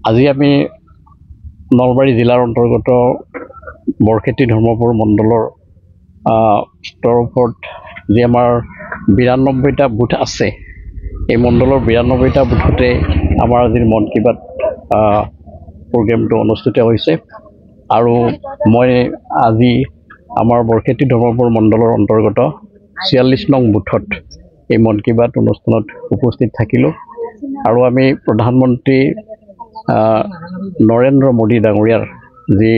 আজি আমি নলবাৰী জিলাৰ অন্তৰ্গত বৰক্ষেত্ৰী ধৰ্মপুৰ মণ্ডলৰ তৰফত যি আমাৰ ৯২টা বুথ আছে, এই মণ্ডলৰ ৯২টা বুথতে আমাৰ আজিৰ মন কী বাত প্ৰগ্ৰেমটো অনুষ্ঠিত হৈছে। আৰু মই আজি আমাৰ বৰক্ষেত্ৰী ধৰ্মপুৰ মণ্ডলৰ অন্তৰ্গত ৪৬ নং বুথত এই মন কী বাত অনুষ্ঠানত উপস্থিত থাকিলোঁ। আৰু আমি প্ৰধানমন্ত্ৰী নৰেন্দ্ৰ মোদী ডাঙৰীয়াৰ যি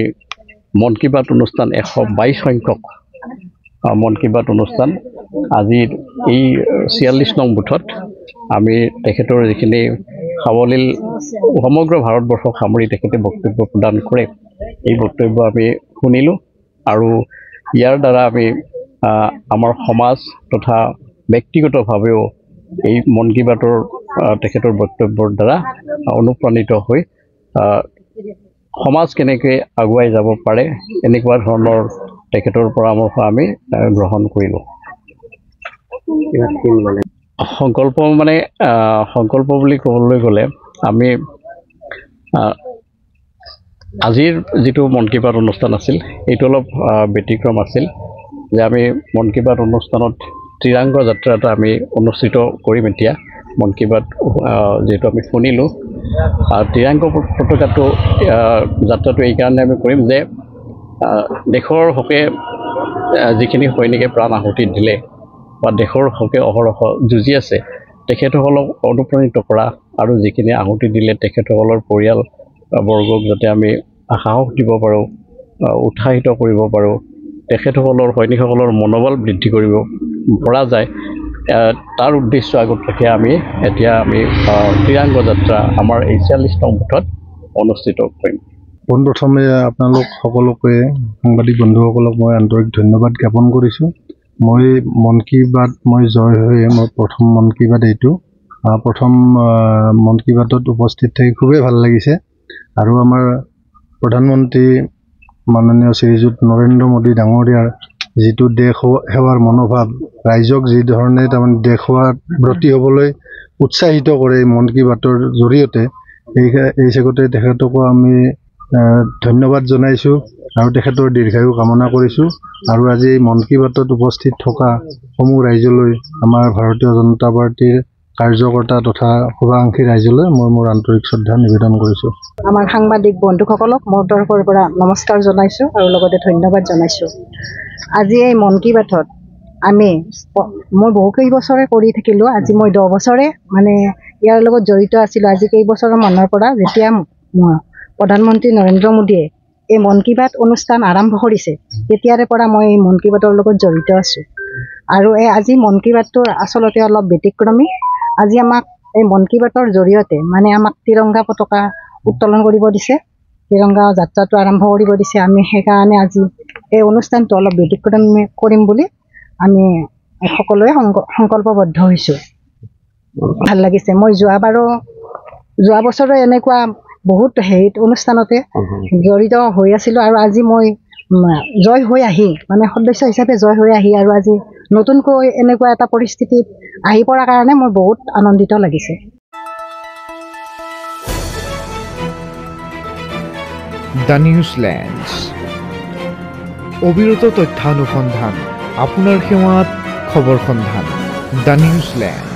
মন কী বাত অনুষ্ঠান ১২২ সংখ্যক মন কী বাত অনুষ্ঠান আজিৰ এই ৪৬ নং বুথত আমি তেখেতৰ যিখিনি সাৱলীল সমগ্ৰ ভাৰতবৰ্ষক সামৰি তেখেতে বক্তব্য প্ৰদান কৰে, এই বক্তব্য আমি শুনিলোঁ। আৰু ইয়াৰ দ্বাৰা আমি আমাৰ সমাজ তথা ব্যক্তিগতভাৱেও এই মন কী বাতৰ তেখেতৰ বক্তব্যৰ দ্বাৰা অনুপ্ৰাণিত হৈ সমাজ কেনেকৈ আগুৱাই যাব পাৰে এনেকুৱা ধৰণৰ তেখেতৰ পৰামৰ্শ আমি গ্ৰহণ কৰিলোঁ। সংকল্প মানে সংকল্প বুলি ক'বলৈ গ'লে আমি আজিৰ যিটো মন কী বাত অনুষ্ঠান আছিল এইটো অলপ ব্যতিক্ৰম আছিল যে আমি মন কী বাত অনুষ্ঠানত ত্ৰিৰংগ যাত্ৰা এটা আমি অনুষ্ঠিত কৰিম। এতিয়া মন কী বাত যিহেতু আমি শুনিলোঁ, ত্ৰিৰংগ পতাকাটো যাত্ৰাটো এইকাৰণে আমি কৰিম যে দেশৰ হকে যিখিনি সৈনিকে প্ৰাণ আহুতি দিলে বা দেশৰ হকে অহৰহ যুঁজি আছে তেখেতসকলক অনুপ্ৰাণিত কৰা আৰু যিখিনি আহুতি দিলে তেখেতসকলৰ পৰিয়ালবৰ্গক যাতে আমি সাহস দিব পাৰোঁ, উৎসাহিত কৰিব পাৰোঁ, তেখেতসকলৰ সৈনিকসকলৰ মনোবল বৃদ্ধি কৰিব পৰা যায়, তাৰ উদ্দেশ্য আগত ৰাখি আমি এতিয়া ত্ৰিৰংগ যাত্ৰা আমাৰ এই ৪৬ নং বুথত অনুষ্ঠিত কৰিম। পোনপ্ৰথমে আপোনালোক সকলোকে সাংবাদিক বন্ধুসকলক মই আন্তৰিক ধন্যবাদ জ্ঞাপন কৰিছোঁ। মই মন কী বাত জয় হৈ মোৰ প্ৰথম মন কী বাত এইটো। প্ৰথম মন কী বাতত উপস্থিত থাকি খুবেই ভাল লাগিছে। আৰু আমাৰ প্ৰধানমন্ত্ৰী মাননীয় শ্ৰীযুত নৰেন্দ্ৰ মোদী ডাঙৰীয়াৰ যিটো দেশ সেৱাৰ মনোভাৱ, ৰাইজক যি ধৰণে তাৰমানে দেশ সেৱাত ব্ৰতী হ'বলৈ উৎসাহিত কৰে মন কী বাতৰ জৰিয়তে, এই চেগতে তেখেতকো আমি ধন্যবাদ জনাইছোঁ আৰু তেখেতৰ দীৰ্ঘায়ু কামনা কৰিছোঁ। আৰু আজি মন কী বাতত উপস্থিত থকা সমূহ ৰাইজলৈ, আমাৰ ভাৰতীয় জনতা পাৰ্টীৰ কাৰ্যকৰ্তা তথা শুভাকাংক্ষী ৰাইজলৈ মই মোৰ আন্তৰিক শ্ৰদ্ধা নিবেদন কৰিছোঁ। আমাৰ সাংবাদিক বন্ধুসকলক মোৰ তৰফৰ পৰা নমস্কাৰ জনাইছোঁ আৰু লগতে ধন্যবাদ জনাইছোঁ। আজি এই মন কী বাতত মই বহু কেইবছৰে কৰি থাকিলোঁ। আজি মই 10 বছৰে মানে ইয়াৰ লগত জড়িত আছিলোঁ। আজি কেইবছৰৰ মানৰ পৰা যেতিয়া প্ৰধানমন্ত্ৰী নৰেন্দ্ৰ মোদীয়ে এই মন কী বাত অনুষ্ঠান আৰম্ভ কৰিছে তেতিয়াৰে পৰা মই এই মন কী বাতৰ লগত জড়িত আছোঁ। আৰু আজি মন কী বাতটো আচলতে অলপ ব্যতিক্ৰমী। আজি আমাক এই মন কী বাতৰ জৰিয়তে মানে আমাক ত্ৰিৰংগা পতাকা উত্তোলন কৰিব দিছে, ত্ৰিৰংগা যাত্ৰাটো আৰম্ভ কৰিব দিছে। আমি সেইকাৰণে আজি এই অনুষ্ঠানটো অলপ ব্যতিক্ৰমী কৰিম বুলি আমি সকলোৱে সংকল্পবদ্ধ হৈছোঁ। ভাল লাগিছে। মই যোৱা বছৰো এনেকুৱা বহুত অনুষ্ঠানতে জড়িত হৈ আছিলোঁ আৰু আজি মই জয় হৈ আহি মানে সদস্য হিচাপে জয় হৈ আহি আৰু আজি নতুনকৈ এনেকুৱা এটা পৰিস্থিতিত আহি পৰাৰ কাৰণে মই বহুত আনন্দিত লাগিছে। দ্য নিউজলেণ্ডছ, অবিৰত তথ্যানুসন্ধান, আপোনাৰ সেৱাত খবৰ সন্ধান। দ্য নিউজলেণ্ড।